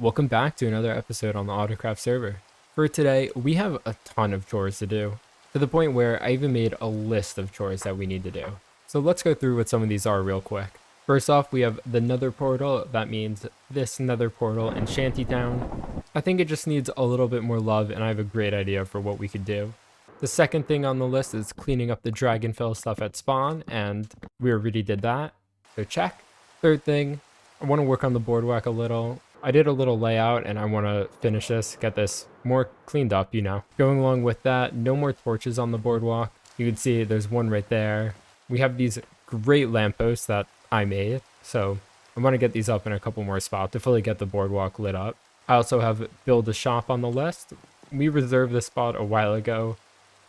welcome back to another episode on the Autocraft server. For today, we have a ton of chores to do, to the point where I even made a list of chores that we need to do. So let's go through what some of these are real quick. First off, we have the Nether portal. That means this Nether portal in Shantytown. I think it just needs a little bit more love, and I have a great idea for what we could do. The second thing on the list is cleaning up the dragonfell stuff at spawn, and we already did that, so check. Third thing, I want to work on the boardwalk a little. I did a little layout and I want to finish this, get this more cleaned up, Going along with that, no more torches on the boardwalk. You can see there's one right there. We have these great lampposts that I made, so I want to get these up in a couple more spots to fully get the boardwalk lit up. I also have build a shop on the list. We reserved this spot a while ago.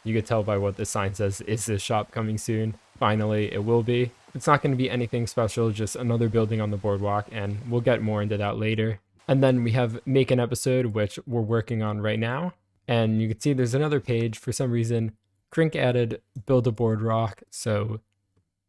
You could tell by what the sign says, is this shop coming soon? Finally, it will be. It's not going to be anything special, just another building on the boardwalk, and we'll get more into that later. And then we have make an episode, which we're working on right now. And you can see there's another page. For some reason, Crink added build a boardwalk, so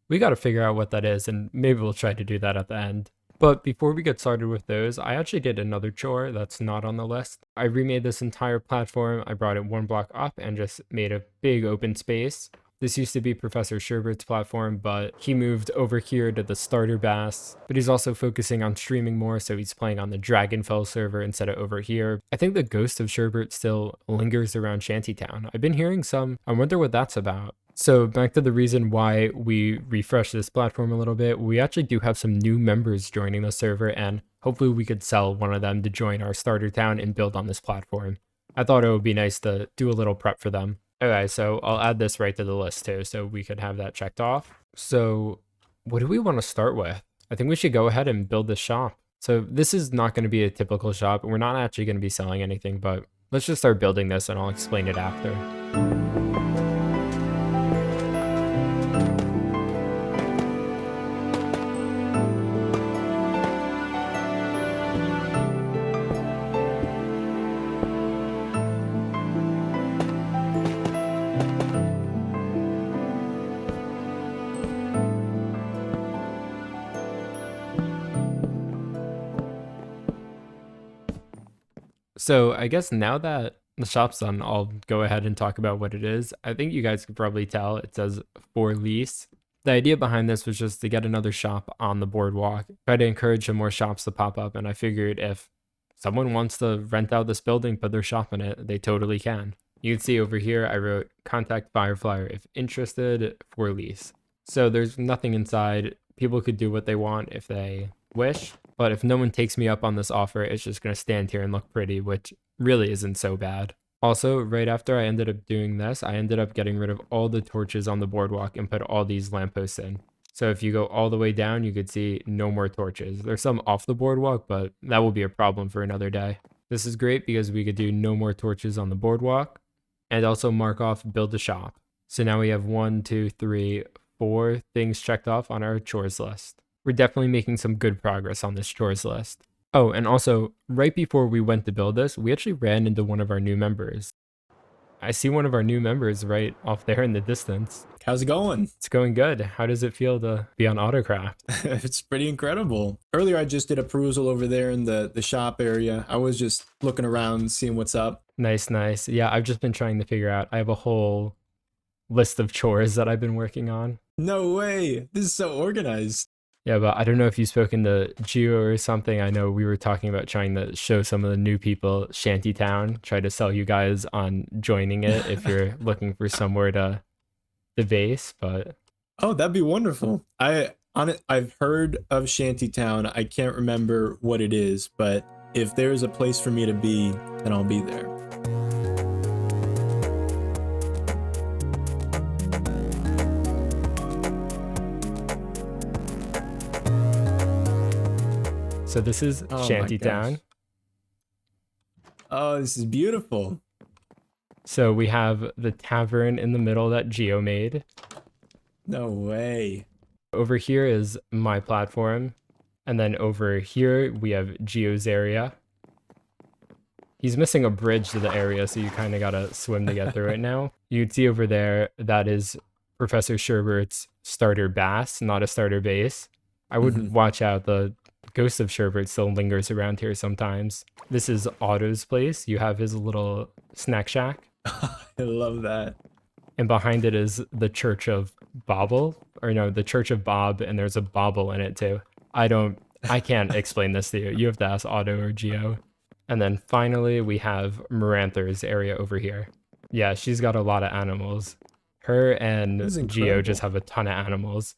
we got to figure out what that is, and maybe we'll try to do that at the end. But before we get started with those, I actually did another chore that's not on the list. I remade this entire platform. I brought it one block up and just made a big open space. This used to be Professor Sherbert's platform, but he moved over here to the starter bass. But he's also focusing on streaming more, so he's playing on the Dragonfell server instead of over here. I think the ghost of Sherbert still lingers around Shantytown. I've been hearing some. I wonder what that's about. So back to the reason why we refreshed this platform a little bit. We actually do have some new members joining the server, and hopefully we could sell one of them to join our starter town and build on this platform. I thought it would be nice to do a little prep for them. Okay, so I'll add this right to the list too, so we could have that checked off. So what do we want to start with? I think we should go ahead and build this shop. So this is not going to be a typical shop. We're not actually going to be selling anything, but let's just start building this and I'll explain it after. So I guess now that the shop's done, I'll go ahead and talk about what it is. I think you guys could probably tell it says for lease. The idea behind this was just to get another shop on the boardwalk, try to encourage some more shops to pop up. And I figured if someone wants to rent out this building, put their shop in it, they totally can. You can see over here, I wrote contact Fireflyer if interested for lease. So there's nothing inside. People could do what they want if they wish. But if no one takes me up on this offer, it's just going to stand here and look pretty, which really isn't so bad. Also, right after I ended up doing this, I ended up getting rid of all the torches on the boardwalk and put all these lampposts in. So if you go all the way down, you could see no more torches. There's some off the boardwalk, but that will be a problem for another day. This is great because we could do no more torches on the boardwalk and also mark off build a shop. So now we have 1, 2, 3, 4 things checked off on our chores list. We're definitely making some good progress on this chores list. Oh, and also, right before we went to build this, we actually ran into one of our new members. I see one of our new members right off there in the distance. How's it going? It's going good. How does it feel to be on Autocraft? It's pretty incredible. Earlier, I just did a perusal over there in the shop area. I was just looking around, seeing what's up. Nice, nice. Yeah, I've just been trying to figure out. I have a whole list of chores that I've been working on. No way. This is so organized. Yeah, but I don't know if you've spoken to Geo or something. I know we were talking about trying to show some of the new people Shantytown, try to sell you guys on joining it if you're looking for somewhere to base, but... Oh, that'd be wonderful. I've heard of Shantytown. I can't remember what it is, but if there's a place for me to be, then I'll be there. So this is Shantytown. Oh, this is beautiful. So we have the tavern in the middle that Geo made. No way. Over here is my platform. And then over here we have Geo's area. He's missing a bridge to the area, so you kind of gotta swim to get through it now. You can see over there, that is Professor Sherbert's starter bass, not a starter base. I would watch out. The Ghost of Sherbert still lingers around here sometimes. This is Otto's place. You have his little snack shack. I love that. And behind it is the Church of Bobble, or no, the Church of Bob, and there's a bobble in it too. I can't explain this to you. You have to ask Otto or Geo. And then finally, we have Maranther's area over here. Yeah, she's got a lot of animals. Her and Geo just have a ton of animals.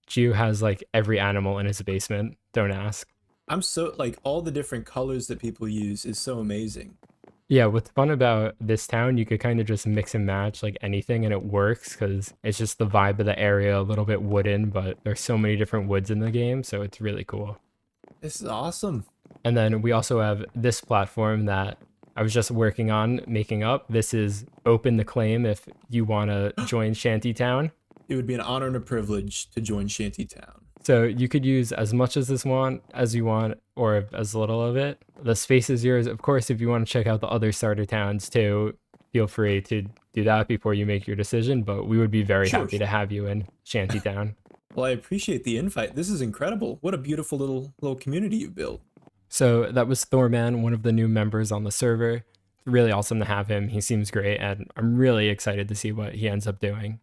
Geo has like every animal in his basement. Don't ask. I'm so like all the different colors that people use is so amazing. Yeah, what's fun about this town, you could kind of just mix and match like anything and it works because it's just the vibe of the area, a little bit wooden, but there's so many different woods in the game, so it's really cool. This is awesome. And then we also have this platform that I was just working on making up. This is open to claim if you want to join Shantytown. It would be an honor and a privilege to join Shantytown. So you could use as much as you want, or as little of it. The space is yours. Of course, if you want to check out the other starter towns too, feel free to do that before you make your decision. But we would be very happy to have you in Shantytown. Well, I appreciate the invite. This is incredible. What a beautiful little community you've built. So that was Thorman, one of the new members on the server. Really awesome to have him. He seems great, and I'm really excited to see what he ends up doing.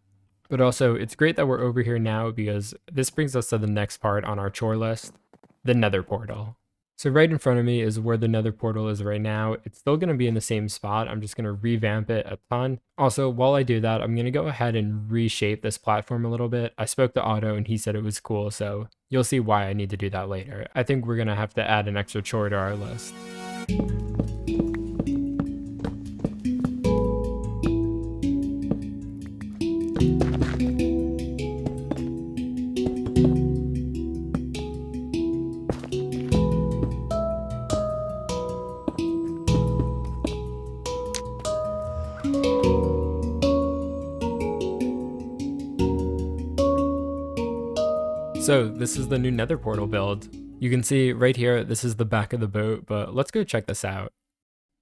But also, it's great that we're over here now because this brings us to the next part on our chore list, the Nether portal. So right in front of me is where the Nether portal is right now. It's still going to be in the same spot. I'm just going to revamp it a ton. Also, while I do that, I'm going to go ahead and reshape this platform a little bit. I spoke to Otto and he said it was cool, so you'll see why I need to do that later. I think we're going to have to add an extra chore to our list. So this is the new Nether portal build. You can see right here, this is the back of the boat, but let's go check this out.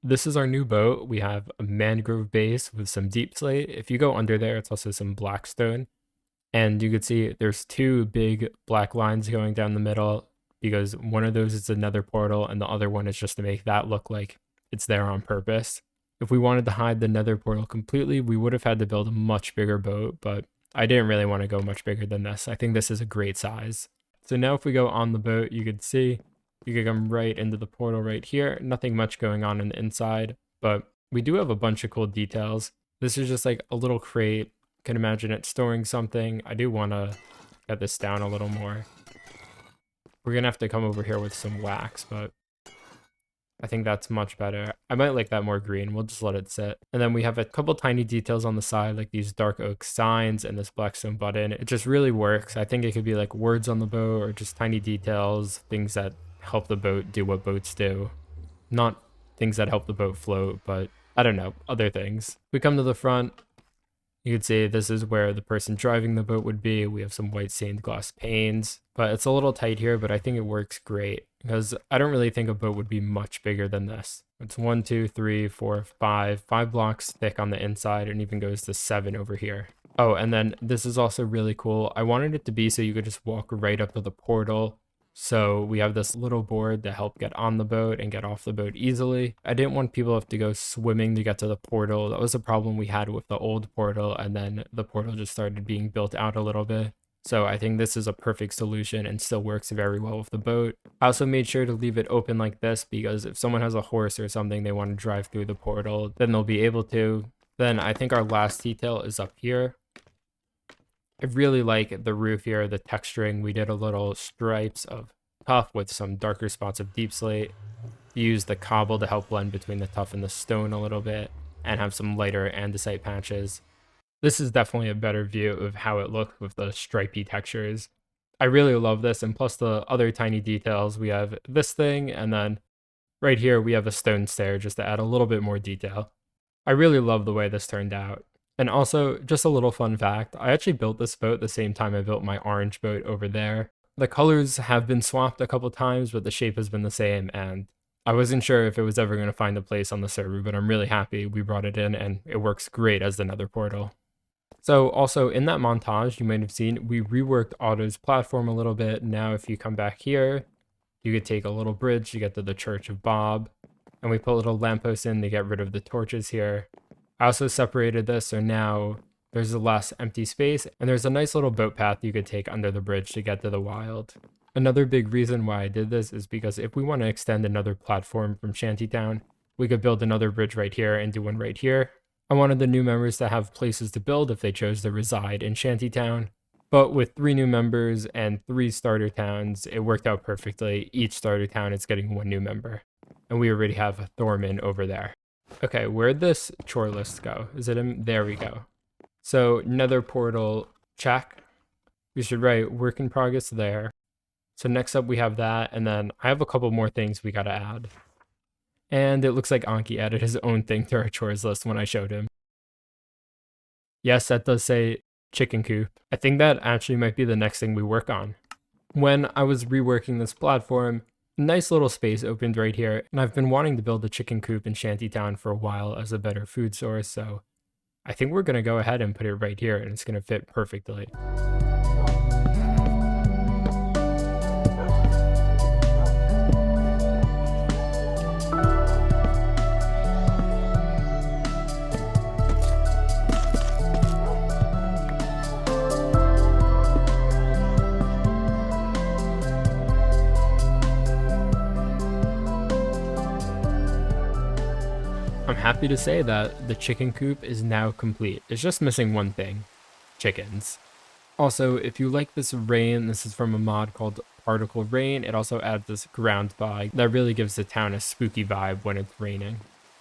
This is our new boat. We have a mangrove base with some deep slate. If you go under there, it's also some black stone. And you can see there's two big black lines going down the middle because one of those is the Nether portal and the other one is just to make that look like it's there on purpose. If we wanted to hide the Nether portal completely, we would have had to build a much bigger boat, but I didn't really want to go much bigger than this. I think this is a great size. So now if we go on the boat, you can see you can come right into the portal right here. Nothing much going on the inside, but we do have a bunch of cool details. This is just like a little crate. You can imagine it storing something. I do want to get this down a little more. We're going to have to come over here with some wax, but I think that's much better. I might like that more green. We'll just let it sit. And then we have a couple tiny details on the side, like these dark oak signs and this blackstone button. It just really works. I think it could be like words on the boat or just tiny details, things that help the boat do what boats do. Not things that help the boat float, but I don't know, other things. We come to the front. You can see this is where the person driving the boat would be. We have some white stained glass panes, but it's a little tight here, but I think it works great because I don't really think a boat would be much bigger than this. It's 1, 2, 3, 4, 5 blocks thick on the inside and even goes to 7 over here. Oh, and then this is also really cool. I wanted it to be so you could just walk right up to the portal. So we have this little board to help get on the boat and get off the boat easily. I didn't want people to have to go swimming to get to the portal. That was a problem we had with the old portal, and then the portal just started being built out a little bit. So I think this is a perfect solution and still works very well with the boat. I also made sure to leave it open like this because if someone has a horse or something they want to drive through the portal, then they'll be able to. Then I think our last detail is up here. I really like the roof here, the texturing. We did a little stripes of tough with some darker spots of deep slate. Use the cobble to help blend between the tough and the stone a little bit and have some lighter andesite patches. This is definitely a better view of how it looked with the stripy textures. I really love this, and plus the other tiny details. We have this thing, and then right here we have a stone stair just to add a little bit more detail. I really love the way this turned out. And also, just a little fun fact, I actually built this boat the same time I built my orange boat over there. The colors have been swapped a couple times, but the shape has been the same, and I wasn't sure if it was ever going to find a place on the server, but I'm really happy we brought it in, and it works great as the Nether portal. So also in that montage, you might have seen, we reworked Otto's platform a little bit. Now if you come back here, You could take a little bridge to get to the Church of Bob, and we put little lampposts in to get rid of the torches here. I also separated this, so now there's a less empty space, and there's a nice little boat path you could take under the bridge to get to the wild. Another big reason why I did this is because if we want to extend another platform from Shantytown, we could build another bridge right here and do one right here. I wanted the new members to have places to build if they chose to reside in Shantytown. But with 3 new members and 3 starter towns, it worked out perfectly. Each starter town is getting 1 new member. And we already have Thorman over there. Okay, where'd this chore list go? Is it in? There we go. So Nether portal, check. We should write work in progress there. So next up we have that, and then I have a couple more things we gotta add. And it looks like Anki added his own thing to our chores list when I showed him. Yes, that does say chicken coop. I think that actually might be the next thing we work on. When I was reworking this platform, a nice little space opened right here, and I've been wanting to build a chicken coop in Shantytown for a while as a better food source, so I think we're gonna go ahead and put it right here, and it's gonna fit perfectly. I'm happy to say that the chicken coop is now complete. It's just missing one thing: chickens. Also, if you like this rain, this is from a mod called Particle Rain. It also adds this ground bog that really gives the town a spooky vibe when it's raining.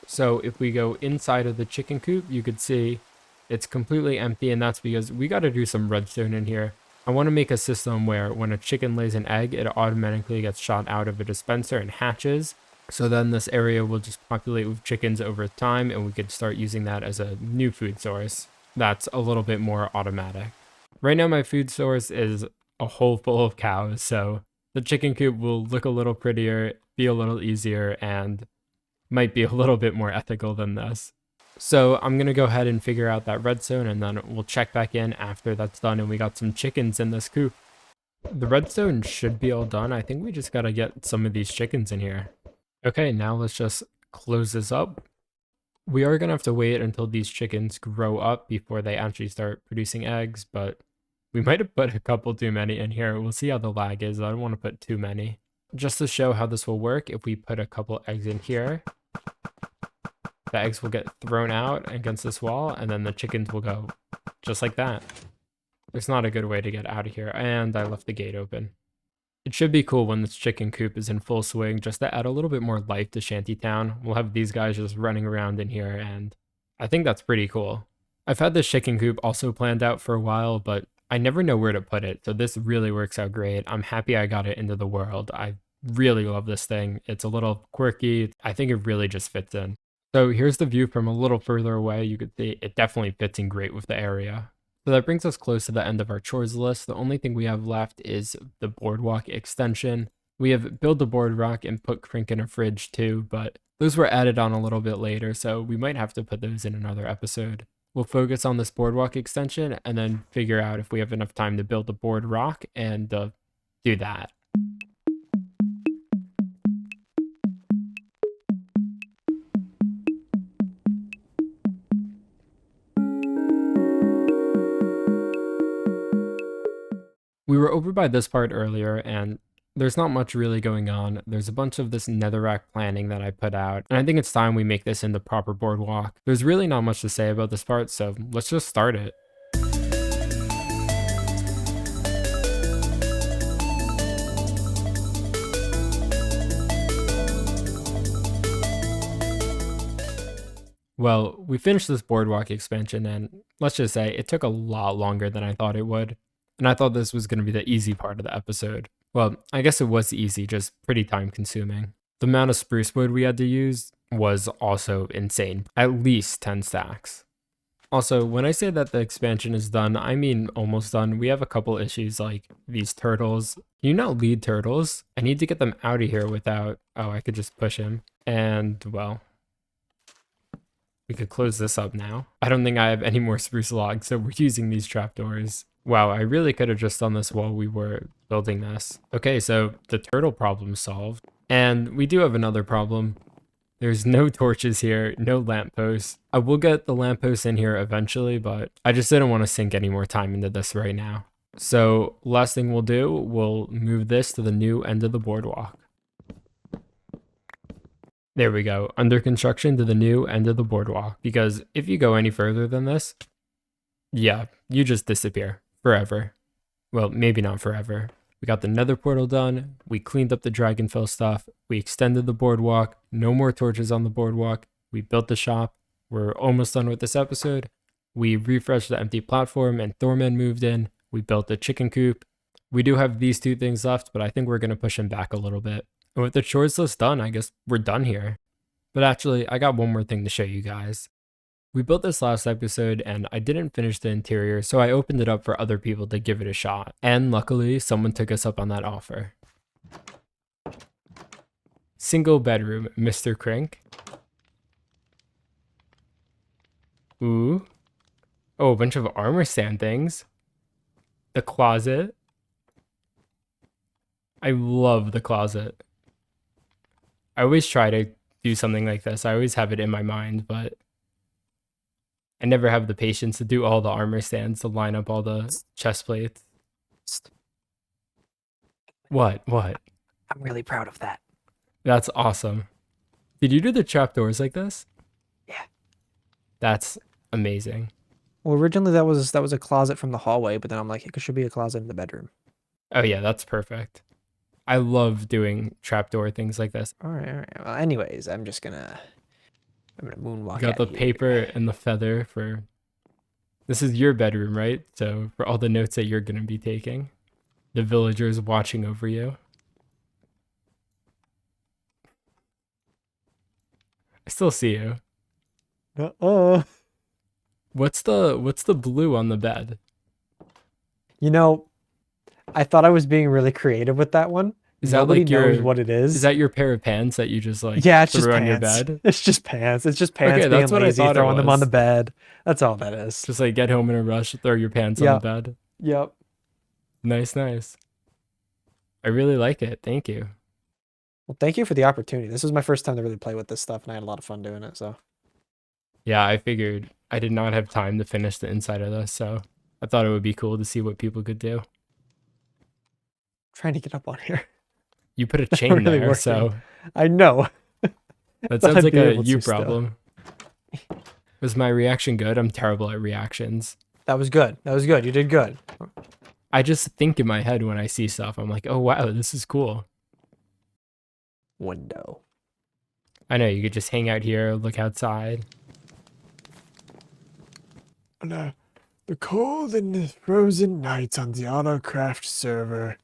So if we go inside of the chicken coop, you could see it's completely empty, and that's because we got to do some redstone in here. I want to make a system where when a chicken lays an egg, it automatically gets shot out of a dispenser and hatches. So then this area will just populate with chickens over time, and we could start using that as a new food source that's a little bit more automatic. Right now my food source is a hole full of cows, so the chicken coop will look a little prettier, be a little easier, and might be a little bit more ethical than this. So I'm going to go ahead and figure out that redstone, and then we'll check back in after that's done and we got some chickens in this coop. The redstone should be all done. I think we just got to get some of these chickens in here. Okay, now let's just close this up. We are going to have to wait until these chickens grow up before they actually start producing eggs, but we might have put a couple too many in here. We'll see how the lag is. I don't want to put too many. Just to show how this will work, if we put a couple eggs in here, the eggs will get thrown out against this wall, and then the chickens will go just like that. There's not a good way to get out of here, and I left the gate open. It should be cool when this chicken coop is in full swing, just to add a little bit more life to Shantytown. We'll have these guys just running around in here, and I think that's pretty cool. I've had this chicken coop also planned out for a while, but I never know where to put it, so this really works out great. I'm happy I got it into the world. I really love this thing. It's a little quirky. I think it really just fits in. So here's the view from a little further away. You could see it definitely fits in great with the area. So that brings us close to the end of our chores list. The only thing we have left is the Boardwalk extension. We have built the Boardwalk and put Crink in a fridge too, but those were added on a little bit later, so we might have to put those in another episode. We'll focus on this Boardwalk extension and then figure out if we have enough time to build the Boardwalk and do that. We were over by this part earlier, and there's not much really going on. There's a bunch of this netherrack planning that I put out, and I think it's time we make this into proper Boardwalk. There's really not much to say about this part, so let's just start it. Well, we finished this Boardwalk expansion, and let's just say it took a lot longer than I thought it would. And I thought this was going to be the easy part of the episode. Well, I guess it was easy, just pretty time consuming. The amount of spruce wood we had to use was also insane, at least 10 stacks. Also, when I say that the expansion is done, I mean almost done. We have a couple issues like these turtles. Can you not lead turtles? I need to get them out of here without, oh, I could just push him. And well, we could close this up now. I don't think I have any more spruce logs, so we're using these trapdoors. Wow, I really could have just done this while we were building this. Okay, so the turtle problem solved. And we do have another problem. There's no torches here, no lampposts. I will get the lampposts in here eventually, but I just didn't want to sink any more time into this right now. So last thing we'll do, we'll move this to the new end of the boardwalk. There we go, under construction to the new end of the boardwalk. Because if you go any further than this, yeah, you just disappear forever. Well, maybe not forever. We got the nether portal done, we cleaned up the dragonfell stuff, we extended the boardwalk, no more torches on the boardwalk, we built the shop, we're almost done with this episode, we refreshed the empty platform and Thorman moved in, we built the chicken coop. We do have these two things left, but I think we're going to push him back a little bit. And with the chores list done, I guess we're done here. But actually, I got one more thing to show you guys. We built this last episode and I didn't finish the interior, so I opened it up for other people to give it a shot. And luckily, someone took us up on that offer. Single bedroom, Mr. Crink. Ooh. Oh, a bunch of armor stand things. The closet. I love the closet. I always try to do something like this. I always have it in my mind, but I never have the patience to do all the armor stands to line up all the chest plates. What? I'm really proud of that. That's awesome. Did you do the trapdoors like this? Yeah. That's amazing. Well, originally that was a closet from the hallway, but then I'm like, it should be a closet in the bedroom. Oh yeah, that's perfect. I love doing trapdoor things like this. All right. Well, anyways, I'm gonna moonwalk. You got the paper and the feather for. This is your bedroom, right? So for all the notes that you're gonna be taking, the villagers watching over you. I still see you. What's the blue on the bed? You know, I thought I was being really creative with that one. Is Nobody that like knows what it is. Is that your pair of pants that you just like yeah, it's just threw on pants. your bed? It's just pants. It's just pants Okay, being that's what I lazy, thought it throwing them on was. the bed. That's all that is. Just like get home in a rush, throw your pants on the bed. Yep. Nice. I really like it. Thank you. Well, thank you for the opportunity. This was my first time to really play with this stuff, and I had a lot of fun doing it. So. Yeah, I figured I did not have time to finish the inside of this, so I thought it would be cool to see what people could do. Trying to get up on here. You put a chain really there, working. so I know. that sounds like a you still. problem. Was my reaction good? I'm terrible at reactions. That was good. You did good. I just think in my head when I see stuff. I'm like, oh wow, this is cool. Window. I know, you could just hang out here, look outside. On the cold and frozen nights on the Autocraft server,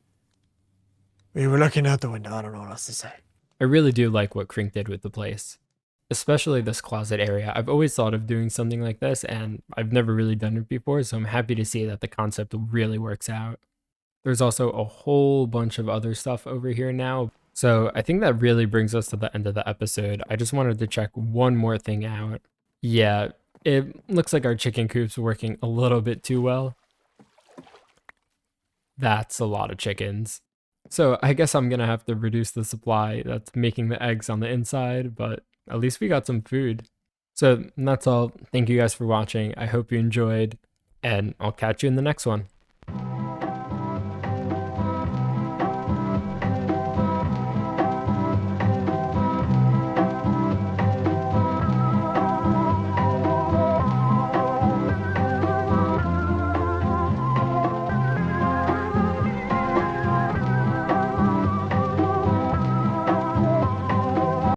we were looking out the window. I don't know what else to say. I really do like what Crink did with the place. Especially this closet area. I've always thought of doing something like this, and I've never really done it before, so I'm happy to see that the concept really works out. There's also a whole bunch of other stuff over here now. So I think that really brings us to the end of the episode. I just wanted to check one more thing out. Yeah, it looks like our chicken coop's working a little bit too well. That's a lot of chickens. So I guess I'm gonna have to reduce the supply that's making the eggs on the inside, but at least we got some food. So that's all. Thank you guys for watching. I hope you enjoyed, and I'll catch you in the next one.